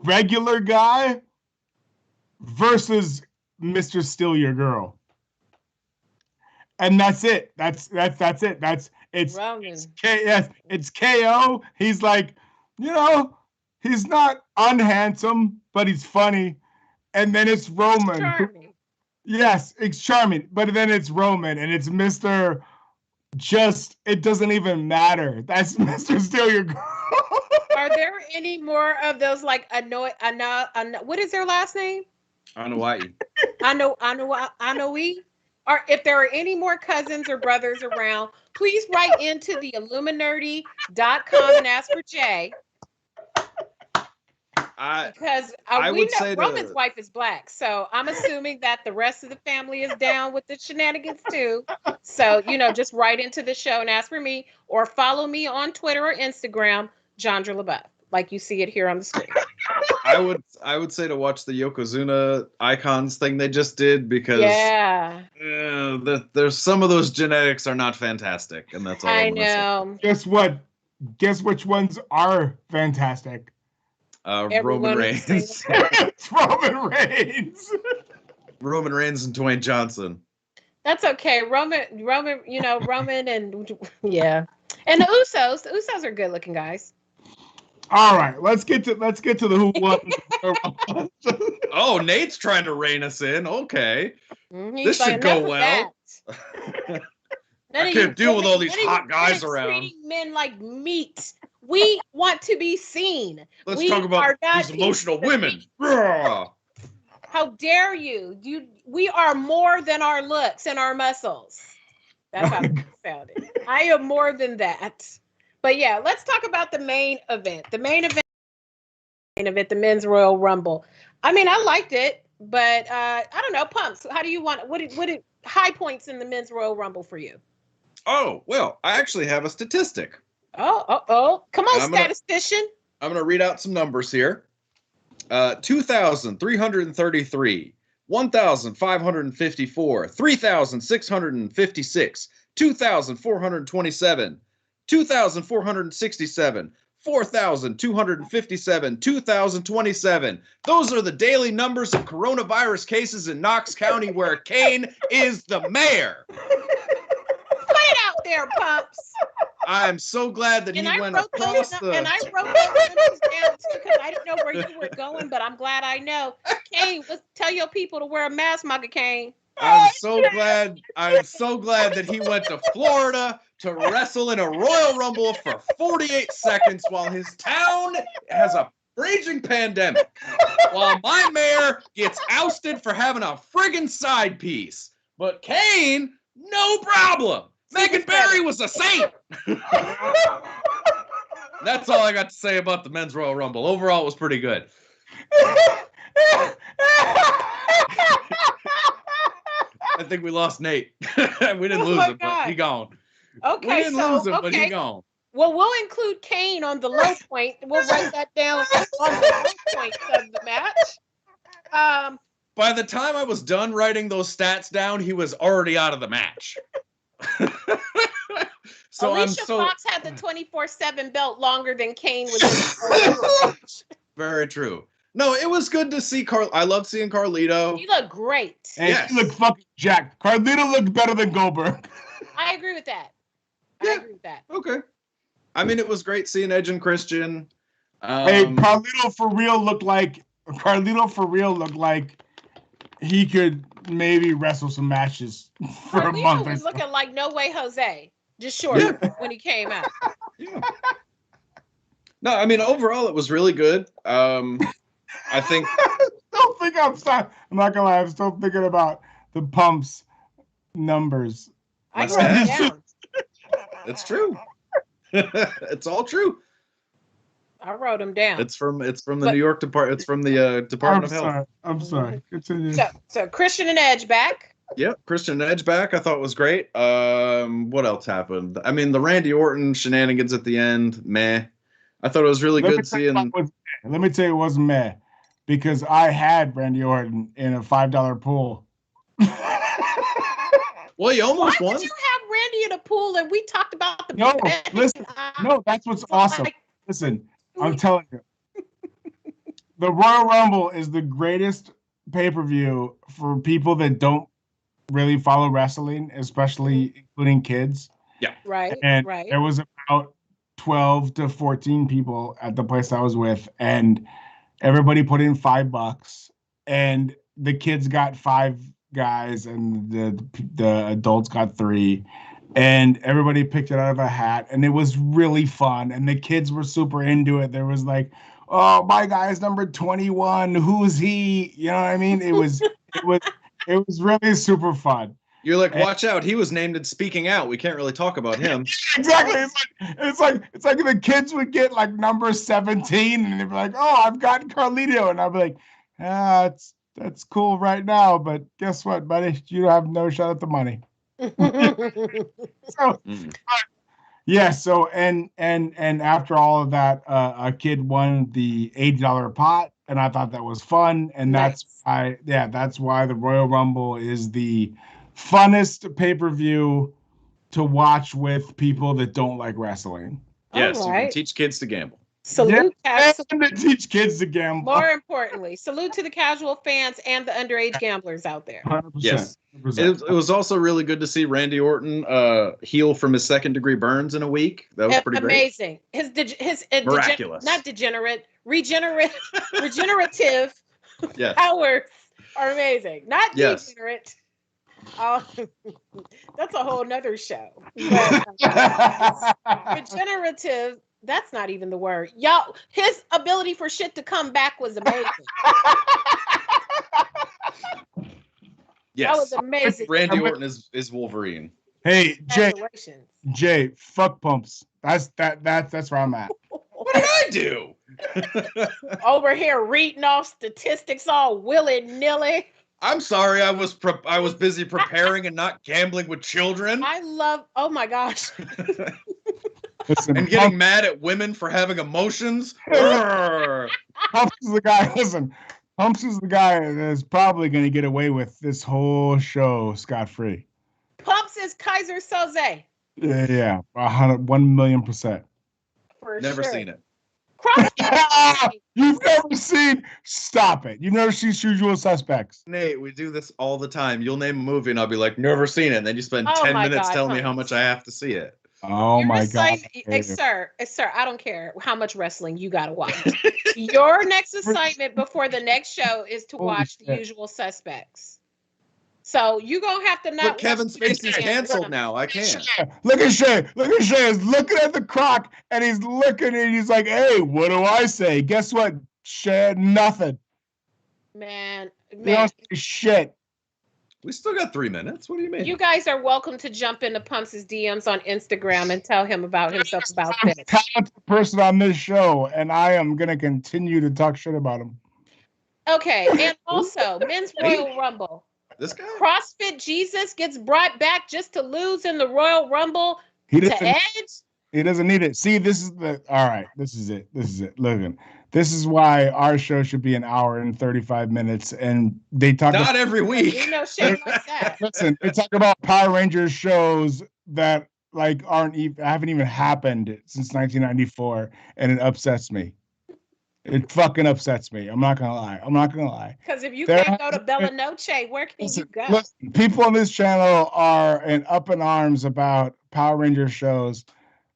Speaker 2: regular guy versus Mr. Steal Your Girl. And that's it. That's it. It's KO. He's like, he's not unhandsome, but he's funny. And then it's Roman.
Speaker 1: Charming.
Speaker 2: Yes, it's charming. But then it's Roman and it's Mr. It doesn't even matter. That's Mr. Steal Your Girl.
Speaker 1: Are there any more of those like what is their last name?
Speaker 3: Anoa'i.
Speaker 1: Anoa'i. Or if there are any more cousins or brothers around, please write into the Illuminerdi.com and ask for Jay. Because we know Roman's wife is black, so I'm assuming that the rest of the family is down with the shenanigans too. So just write into the show and ask for me, or follow me on Twitter or Instagram, Jandra LaBeouf, like you see it here on the screen.
Speaker 3: I would say to watch the Yokozuna Icons thing they just did, because there's some of those genetics are not fantastic, and that's all
Speaker 1: I
Speaker 3: I'm
Speaker 1: know.
Speaker 2: Guess what? Guess which ones are fantastic?
Speaker 3: Roman Reigns.
Speaker 2: It's Roman Reigns.
Speaker 3: Roman Reigns and Dwayne Johnson.
Speaker 1: That's okay. Roman, Roman and and the Usos. The Usos are good looking guys.
Speaker 2: All right, let's get to the who won.
Speaker 3: Oh, Nate's trying to rein us in. Okay,
Speaker 1: this
Speaker 3: should go well.
Speaker 1: I
Speaker 3: can't deal with all these hot guys around.
Speaker 1: Treating men like meat. We want to be seen.
Speaker 3: Let's talk about these emotional women.
Speaker 1: How dare you? We are more than our looks and our muscles. That's how it sounded. I am more than that. But yeah, let's talk about the main event. The the Men's Royal Rumble. I mean, I liked it, but I don't know. Pumps, how do you want? What high points in the Men's Royal Rumble for you?
Speaker 3: Oh, well, I actually have a statistic.
Speaker 1: Oh. Come on, statistician.
Speaker 3: I'm going to read out some numbers here. 2,333, 1,554, 3,656, 2,427, 2,467, 4,257, 2,027. Those are the daily numbers of coronavirus cases in Knox County, where Kane is the mayor.
Speaker 1: Play it out there, Pumps.
Speaker 3: I'm so glad that he went across the.
Speaker 1: And I wrote those numbers down too because I didn't know where you were going, but I'm glad I know. Kane, tell your people to wear a mask, Mugga Kane.
Speaker 3: I'm so glad that he went to Florida to wrestle in a Royal Rumble for 48 seconds while his town has a raging pandemic. While my mayor gets ousted for having a friggin' side piece. But Kane, no problem. Megan Barry was a saint. That's all I got to say about the men's Royal Rumble. Overall, it was pretty good. I think we lost Nate. We didn't lose him, but he gone.
Speaker 1: Okay,
Speaker 3: we didn't lose him, but he gone.
Speaker 1: Well, we'll include Kane on the low point. We'll write that down on the low point of the match.
Speaker 3: By the time I was done writing those stats down, he was already out of the match. So
Speaker 1: Alicia Fox had the 24/7 belt longer than Kane was in the match.
Speaker 3: Very true. No, it was good to see I love seeing Carlito.
Speaker 1: You look great.
Speaker 2: And yes. You look fucking jacked. Carlito looked better than Goldberg.
Speaker 1: I agree with that. I agree with that.
Speaker 3: Okay. I mean, it was great seeing Edge and Christian.
Speaker 2: Hey, Carlito for real looked like he could maybe wrestle some matches for a month.
Speaker 1: He was looking like No Way Jose, just short when he came out.
Speaker 3: Yeah. No, I mean, overall, it was really good. I think.
Speaker 2: I'm not gonna lie. I'm still thinking about the Pumps numbers.
Speaker 1: I wrote it down.
Speaker 3: It's true. It's all true.
Speaker 1: I wrote them down.
Speaker 3: It's from the New York Department. It's from the Department of Health.
Speaker 2: I'm sorry. Continue.
Speaker 1: So Christian and Edge back.
Speaker 3: Yep, Christian and Edge back. I thought was great. What else happened? I mean, the Randy Orton shenanigans at the end. Meh. I thought it was really good seeing.
Speaker 2: Let me tell you, it wasn't meh, because I had Randy Orton in a $5 pool.
Speaker 3: Well, you almost won.
Speaker 1: Why did you have Randy in a pool and we talked about the
Speaker 2: No, that's what's awesome. Listen, I'm telling you, the Royal Rumble is the greatest pay-per-view for people that don't really follow wrestling, especially including kids.
Speaker 3: Yeah.
Speaker 1: Right.
Speaker 2: And
Speaker 1: right.
Speaker 2: There was about 12 to 14 people at the place I was with, and everybody put in $5, and the kids got 5 guys, and the adults got 3, and everybody picked it out of a hat, and it was really fun, and the kids were super into it. There was like, oh, my guy's number 21. Who's he? You know what I mean? It was really super fun.
Speaker 3: You're like, watch out! He was named in Speaking Out. We can't really talk about him.
Speaker 2: Exactly. It's like the kids would get like number 17, and they'd be like, "Oh, I've got Carlito," and I'd be like, that's cool right now, but guess what, buddy? You have no shot at the money." So and after all of that, a kid won the $80 pot, and I thought that was fun, and that's why the Royal Rumble is the funnest pay-per-view to watch with people that don't like wrestling.
Speaker 3: Yes, you can teach kids to gamble.
Speaker 1: Salute
Speaker 2: and to teach kids to gamble.
Speaker 1: More importantly, salute to the casual fans and the underage gamblers out there.
Speaker 2: 100%.
Speaker 3: Yes. 100%. It was also really good to see Randy Orton heal from his second-degree burns in a week. That was pretty
Speaker 1: amazing.
Speaker 3: Great. His miraculous,
Speaker 1: not degenerate, regenerative
Speaker 3: yes.
Speaker 1: powers are amazing. Not degenerate. That's a whole nother show. But, regenerative. That's not even the word. Y'all, his ability for shit to come back was amazing.
Speaker 3: Yes.
Speaker 1: That was amazing.
Speaker 3: Randy Orton is Wolverine.
Speaker 2: Hey, Jay, fuck Pumps. That's where I'm at.
Speaker 3: What did I do?
Speaker 1: Over here reading off statistics all willy-nilly.
Speaker 3: I'm sorry, I was busy preparing and not gambling with children.
Speaker 1: Oh my gosh.
Speaker 2: Listen,
Speaker 3: and getting mad at women for having emotions.
Speaker 2: Pumps is the guy. Listen, Pumps is the guy that is probably going to get away with this whole show scot-free.
Speaker 1: Pumps is Kaiser Soze.
Speaker 2: Yeah, 1,000,000%.
Speaker 3: Never seen it.
Speaker 2: You've never seen? Stop it! You've never seen Usual Suspects.
Speaker 3: Nate, we do this all the time. You'll name a movie, and I'll be like, never seen it. And then you spend 10 minutes telling me how much I have to see it.
Speaker 2: Oh
Speaker 1: Your
Speaker 2: my God.
Speaker 1: sir, I don't care how much wrestling you gotta watch. Your next assignment before the next show is to
Speaker 2: Holy
Speaker 1: watch The
Speaker 2: shit.
Speaker 1: Usual Suspects. So you gonna have to not
Speaker 3: But Kevin
Speaker 1: watch
Speaker 3: Spacey's
Speaker 1: the
Speaker 3: canceled
Speaker 1: damn
Speaker 3: now. I can't.
Speaker 2: Look at Shay. Look at Shay. He's looking at the crock and he's looking and he's like, hey, what do I say? Guess what? Shay, nothing.
Speaker 1: Man,
Speaker 2: You don't say shit.
Speaker 3: We still got 3 minutes. What do you mean?
Speaker 1: you guys are welcome to jump into Pumps' DMs on Instagram and tell him about himself about
Speaker 2: I'm
Speaker 1: this.
Speaker 2: a talented person on this show, and I am gonna continue to talk shit about him.
Speaker 1: Okay, and also Men's Royal Rumble.
Speaker 3: This guy?
Speaker 1: CrossFit Jesus gets brought back just to lose in the Royal Rumble
Speaker 2: He
Speaker 1: to
Speaker 2: doesn't.
Speaker 1: Edge.
Speaker 2: He doesn't need it. See, this is the all right. This is it. This is it. Look, this is why our show should be an hour and 35 minutes, and they talk.
Speaker 3: Not every week.
Speaker 1: We know shit like that.
Speaker 2: Listen, they talk about Power Rangers shows that like haven't even happened since 1994, and it upsets me. It fucking upsets me. I'm not gonna lie.
Speaker 1: Because if you can't go to Bella Noche, where can you go?
Speaker 2: Listen, people on this channel are up in arms about Power Rangers shows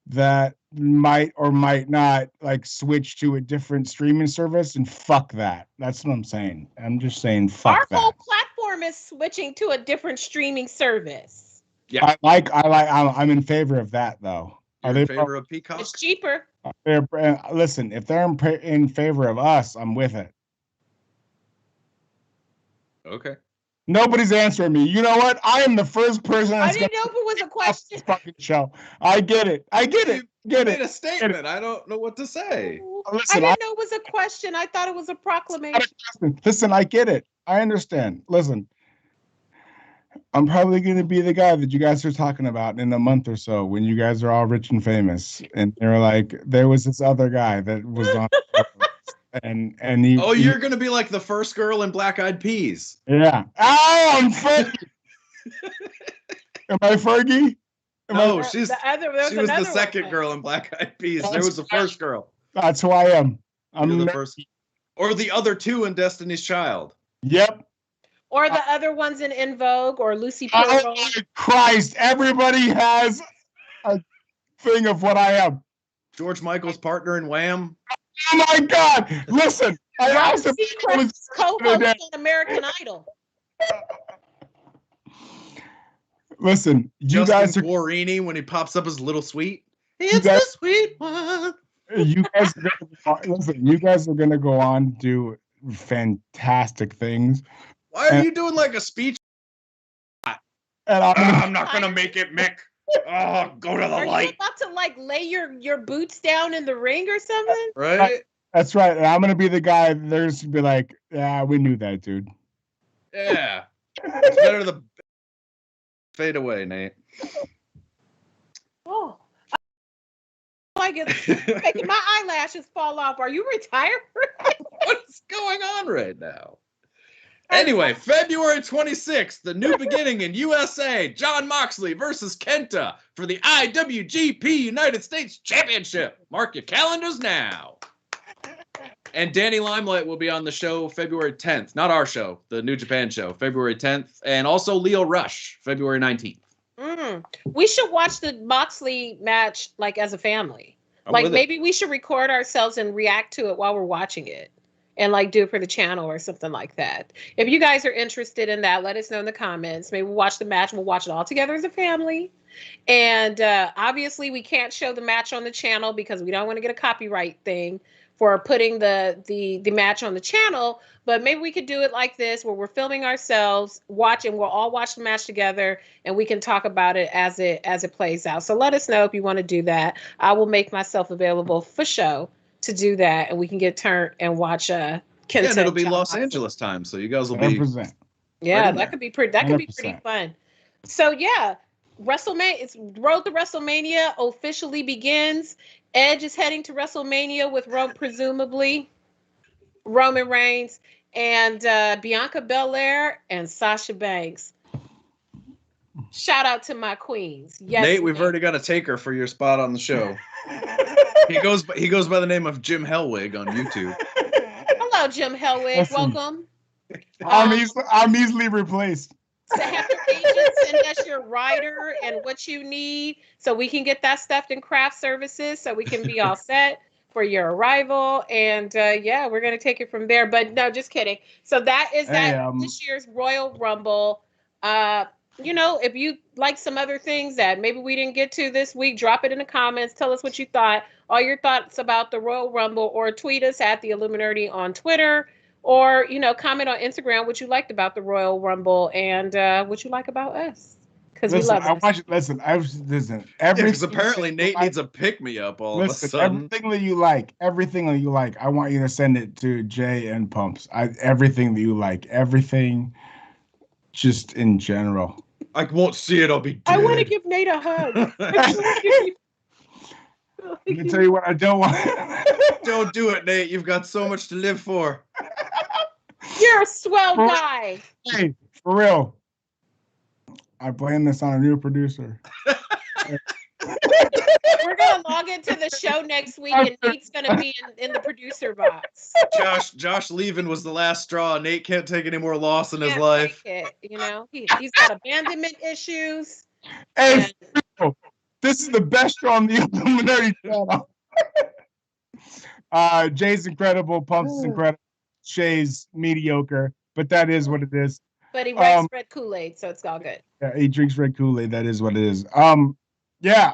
Speaker 2: that might or might not like switch to a different streaming service, and fuck that. That's what I'm saying. I'm just saying fuck that.
Speaker 1: Our whole platform is switching to a different streaming service.
Speaker 3: Yeah.
Speaker 2: I'm in favor of that though.
Speaker 3: You're in favor of Peacock?
Speaker 1: It's cheaper.
Speaker 2: Listen, if they're in favor of us, I'm with it.
Speaker 3: Okay.
Speaker 2: Nobody's answering me. You know what? I am the first person.
Speaker 1: I didn't know if it was a question.
Speaker 2: Fucking show. I get it.
Speaker 3: You made a statement. I don't know what to say.
Speaker 2: Listen,
Speaker 1: I didn't know it was a question. I thought it was a proclamation.
Speaker 2: Listen, I get it. I understand. Listen, I'm probably going to be the guy that you guys are talking about in a month or so when you guys are all rich and famous. And they're like, there was this other guy that was on. and he.
Speaker 3: Oh, you're going to be like the first girl in Black Eyed Peas.
Speaker 2: Yeah. Oh, I'm Fergie. Am I Fergie?
Speaker 3: No, she was the second
Speaker 1: one.
Speaker 3: girl in Black Eyed Peas. There was the first girl.
Speaker 2: That's who I am. I'm
Speaker 3: the first. Or the other two in Destiny's Child.
Speaker 2: Yep.
Speaker 1: Or the other ones in Vogue or Lucy
Speaker 2: Oh
Speaker 1: Pearl.
Speaker 2: my Christ! Everybody has a thing of what I am.
Speaker 3: George Michael's partner in Wham.
Speaker 2: Oh my God! Listen, I asked him.
Speaker 1: Co-host on American Idol.
Speaker 2: Listen, you guys are
Speaker 3: Guarini when he pops up as Little Sweet. It's the sweet one.
Speaker 2: You guys are gonna go on to do fantastic things.
Speaker 3: Why are you doing like a speech?
Speaker 2: And
Speaker 3: I'm not gonna make it, Mick. Oh, go to the light.
Speaker 1: Are you about to like lay your boots down in the ring or something?
Speaker 3: Right?
Speaker 2: That's right. And I'm gonna be the guy there's to be like, yeah, we knew that, dude.
Speaker 3: Yeah. It's better to fade away, Nate.
Speaker 1: Oh. Like it's making my eyelashes fall off. Are you retired?
Speaker 3: What's going on right now? Anyway, February 26th, the new beginning in USA. Jon Moxley versus Kenta for the IWGP United States Championship. Mark your calendars now. And Danny Limelight will be on the show February 10th. Not our show, the New Japan show, February 10th. And also Leo Rush, February 19th.
Speaker 1: We should watch the Moxley match like as a family. Like maybe we should record ourselves and react to it while we're watching it. And like do it for the channel or something like that. If you guys are interested in that, let us know in the comments. Maybe we'll watch the match. We'll watch it all together as a family. And obviously we can't show the match on the channel because we don't want to get a copyright thing for putting the match on the channel. But maybe we could do it like this where we're filming ourselves, watching, we'll all watch the match together and we can talk about it as it plays out. So let us know if you want to do that. I will make myself available for show to do that, and we can get turned and watch Kenta.
Speaker 3: Yeah, and it'll be Los Angeles time, so you guys will be.
Speaker 2: 100%.
Speaker 1: Yeah, that could be pretty. That could be pretty fun. So yeah, WrestleMania. It's Road to WrestleMania officially begins. Edge is heading to WrestleMania with presumably Roman Reigns and Bianca Belair and Sasha Banks. Shout out to my queens. Yes,
Speaker 3: Nate, we've already got a taker for your spot on the show. He goes by the name of Jim Hellwig on YouTube.
Speaker 1: Hello, Jim Hellwig. Welcome.
Speaker 2: I'm easily replaced.
Speaker 1: So have your agent send us your rider and what you need so we can get that stuffed in craft services so we can be all set for your arrival. And yeah, we're going to take it from there. But no, just kidding. So that is that this year's Royal Rumble. You know, if you like some other things that maybe we didn't get to this week, drop it in the comments. Tell us what you thought, all your thoughts about the Royal Rumble, or tweet us at the Illuminerdi on Twitter. Or, you know, comment on Instagram what you liked about the Royal Rumble and what you like about us. Because we love it.
Speaker 2: Listen,
Speaker 3: because apparently Nate needs a pick-me-up all of a sudden.
Speaker 2: Everything that you like, I want you to send it to Jay and Pumps. Everything that you like, everything just in general.
Speaker 3: I won't see it, I'll be dead.
Speaker 1: I want to give Nate a hug.
Speaker 2: Let me tell you what I don't want.
Speaker 3: Don't do it, Nate. You've got so much to live for.
Speaker 1: You're a swell guy.
Speaker 2: Hey, for real. I blame this on a new producer.
Speaker 1: We're going to log into the show next week, and Nate's going to be in the producer box.
Speaker 3: Josh leaving was the last straw. Nate can't take any more loss in his life.
Speaker 1: You know, he's got abandonment issues.
Speaker 2: Hey, this is the best show on the Illuminerdi channel. Jay's incredible, Pumps is incredible, Shay's mediocre, but that is what it is.
Speaker 1: But he drinks red Kool-Aid, so it's all good.
Speaker 2: Yeah, he drinks red Kool-Aid. That is what it is. Yeah.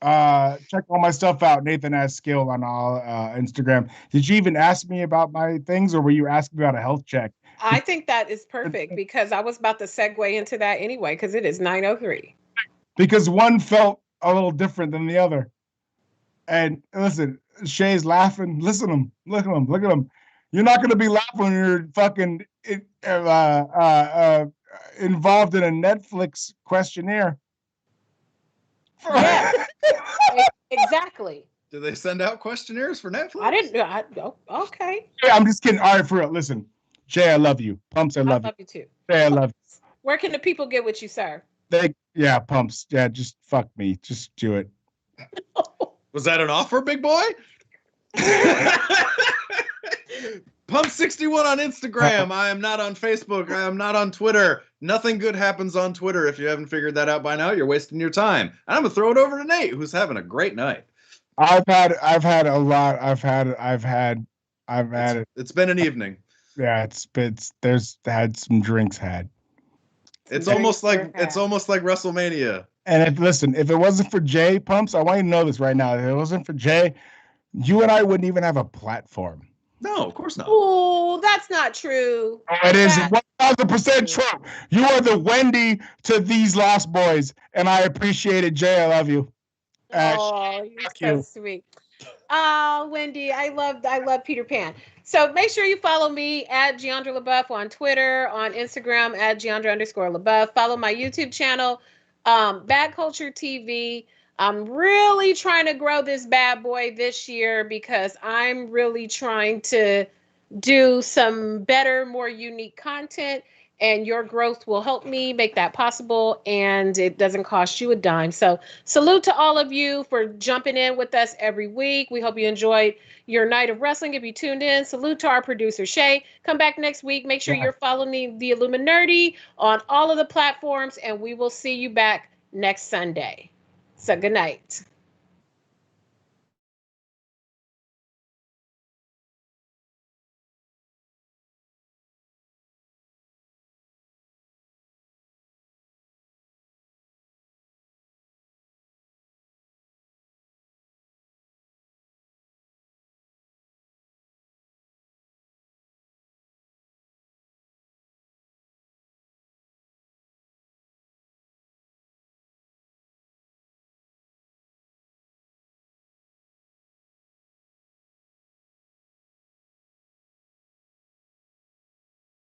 Speaker 2: Check all my stuff out. Nathan has skill on all Instagram. Did you even ask me about my things, or were you asking about a health check?
Speaker 1: I think that is perfect because I was about to segue into that anyway, because it is 9:03.
Speaker 2: Because one felt a little different than the other. And listen, Shay's laughing. Listen to him. Look at him. Look at him. You're not going to be laughing when you're fucking involved in a Netflix questionnaire.
Speaker 1: Yeah, exactly.
Speaker 3: Do they send out questionnaires for Netflix?
Speaker 1: I didn't. Okay.
Speaker 2: Yeah, I'm just kidding. All right, for real. Listen, Jay, I love you. Pumps, I love you.
Speaker 1: I love you too.
Speaker 2: Jay, I love you.
Speaker 1: Where can the people get with you, sir?
Speaker 2: Pumps. Yeah, just fuck me. Just do it.
Speaker 3: Was that an offer, big boy? Pump 61 on Instagram. I am not on Facebook. I am not on Twitter. Nothing good happens on Twitter. If you haven't figured that out by now, you're wasting your time. And I'm gonna throw it over to Nate, who's having a great night.
Speaker 2: I've had a lot. I've had it.
Speaker 3: It's been an evening.
Speaker 2: Yeah, there's had some drinks had.
Speaker 3: It's almost like WrestleMania.
Speaker 2: And if it wasn't for Jay, Pumps, I want you to know this right now. If it wasn't for Jay, you and I wouldn't even have a platform.
Speaker 3: No, of course not.
Speaker 1: Oh, that's not true.
Speaker 2: It is 1,000% true. You are the Wendy to these Lost Boys, and I appreciate it, Jay. I love you.
Speaker 1: You're so sweet. Oh, Wendy, I love Peter Pan. So make sure you follow me at Giandra LaBeouf on Twitter, on Instagram at Giandra_LaBeouf. Follow my YouTube channel, Bad Culture TV. I'm really trying to grow this bad boy this year because I'm really trying to do some better, more unique content, and your growth will help me make that possible, and it doesn't cost you a dime. So salute to all of you for jumping in with us every week. We hope you enjoyed your night of wrestling if you tuned in. Salute to our producer, Shay. Come back next week. Make sure you're following the Illuminerdi on all of the platforms, and we will see you back next Sunday. So good night.